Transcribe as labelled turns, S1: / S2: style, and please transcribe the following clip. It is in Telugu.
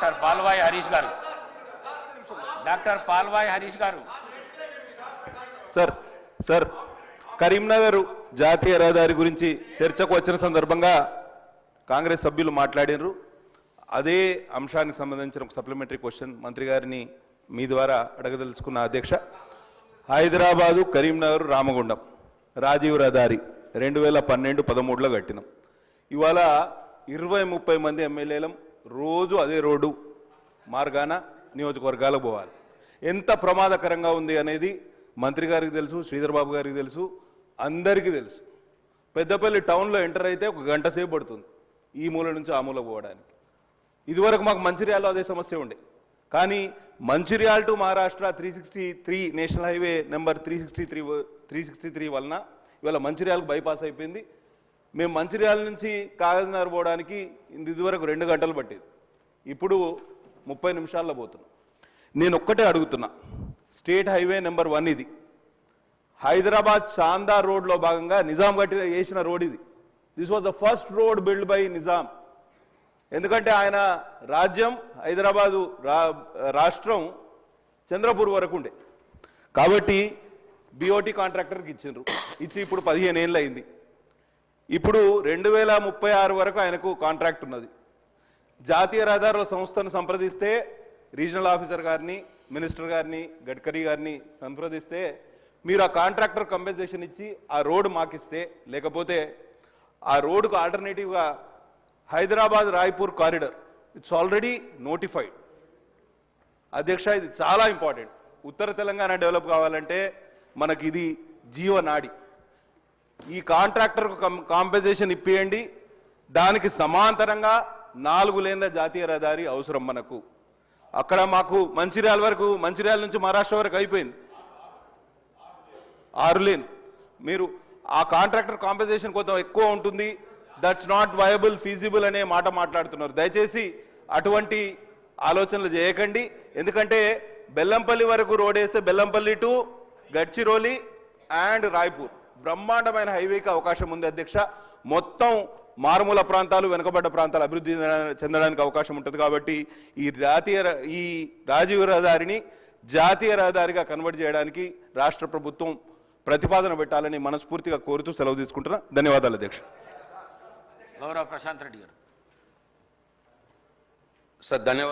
S1: డాక్టర్ పాల్వాయి హరీష్ గారు. డాక్టర్ పాల్వాయి హరీష్ గారు.
S2: సార్ కరీంనగర్ జాతీయ రహదారి గురించి చర్చకు వచ్చిన సందర్భంగా కాంగ్రెస్ సభ్యులు మాట్లాడినారు. అదే అంశానికి సంబంధించిన ఒక సప్లిమెంటరీ క్వశ్చన్ మంత్రి గారిని మీ ద్వారా అడగదలుచుకున్న అధ్యక్ష. హైదరాబాదు కరీంనగర్ రామగుండం రాజీవ్ రహదారి 2012-13లో కట్టినాం. ఇవాళ 20-30 మంది ఎమ్మెల్యేలం రోజు అదే రోడ్డు మార్గాన నియోజకవర్గాలకు పోవాలి. ఎంత ప్రమాదకరంగా ఉంది అనేది మంత్రి గారికి తెలుసు, శ్రీధర్ బాబు గారికి తెలుసు, అందరికీ తెలుసు. పెద్దపల్లి టౌన్లో ఎంటర్ అయితే 1 గంట సేపు పడుతుంది ఈ మూల నుంచి ఆ మూల పోవడానికి. ఇదివరకు మాకు మంచిర్యాలలో అదే సమస్య ఉండే. కానీ Mancherial to Maharashtra 363 national highway number 363 వలన ఇవాళ మంచిర్యాలకు బైపాస్ అయిపోయింది. మేము మంచిర్యాల నుంచి కాగజ్నగర్ పోవడానికి ఇదివరకు 2 గంటలు పట్టేది, ఇప్పుడు 30 నిమిషాల్లో పోతున్నాం. నేను ఒక్కటే అడుగుతున్నా, స్టేట్ హైవే నెంబర్ 1 ఇది. హైదరాబాద్ చాందార్ రోడ్లో భాగంగా నిజాం వేసిన రోడ్ ఇది. This was the first road build by Nizam. ఎందుకంటే ఆయన రాజ్యం హైదరాబాదు రాష్ట్రం చంద్రపూర్ వరకు ఉండే కాబట్టి బిఓటి కాంట్రాక్టర్కి ఇచ్చి ఇప్పుడు 15 ఏళ్ళు అయింది. ఇప్పుడు 2036 వరకు ఆయనకు కాంట్రాక్ట్ ఉన్నది. జాతీయ రహదారుల సంస్థను సంప్రదిస్తే రీజనల్ ఆఫీసర్ గారిని, మినిస్టర్ గారిని, గడ్కరీ గారిని సంప్రదిస్తే మీరు ఆ కాంట్రాక్టర్ కంపెన్సేషన్ ఇచ్చి ఆ రోడ్డు మాకిస్తే, లేకపోతే ఆ రోడ్డుకు ఆల్టర్నేటివ్గా Hyderabad Raipur corridor it's already notified. అధ్యక్ష, ఇది చాలా ఇంపార్టెంట్. ఉత్తర తెలంగాణ డెవలప్ కావాలంటే మనకి ఇది జీవనాడి. ఈ కాంట్రాక్టర్కు కాంపెన్సేషన్ ఇప్పియండి. దానికి సమాంతరంగా 4 లేన్ల జాతీయ రహదారి అవసరం మనకు. అక్కడ మాకు మంచిర్యాల వరకు, మంచిర్యాల నుంచి మహారాష్ట్ర వరకు అయిపోయింది 6 లేన్. మీరు ఆ కాంట్రాక్టర్ కాంపెన్సేషన్ కొంచెం ఎక్కువ ఉంటుంది, దట్స్ నాట్ వయబుల్, ఫీజిబుల్ అనే మాట మాట్లాడుతున్నారు. దయచేసి అటువంటి ఆలోచనలు చేయకండి. ఎందుకంటే బెల్లంపల్లి వరకు రోడ్ వేస్తే బెల్లంపల్లి టు గడ్చిరోలి అండ్ రాయ్పూర్ బ్రహ్మాండమైన హైవేకి అవకాశం ఉంది అధ్యక్ష. మొత్తం మారుమూల ప్రాంతాలు, వెనుకబడ్డ ప్రాంతాలు అభివృద్ధి చెందడానికి అవకాశం ఉంటుంది. కాబట్టి ఈ రాజీవ్ రహదారిని జాతీయ రహదారిగా కన్వర్ట్ చేయడానికి రాష్ట్ర ప్రభుత్వం ప్రతిపాదన పెట్టాలని మనస్ఫూర్తిగా కోరుతూ సెలవు తీసుకుంటున్నా. ధన్యవాదాలు అధ్యక్ష.
S1: గౌరవ ప్రశాంత్ రెడ్డి గారు.
S3: సార్ ధన్యవాదాలు.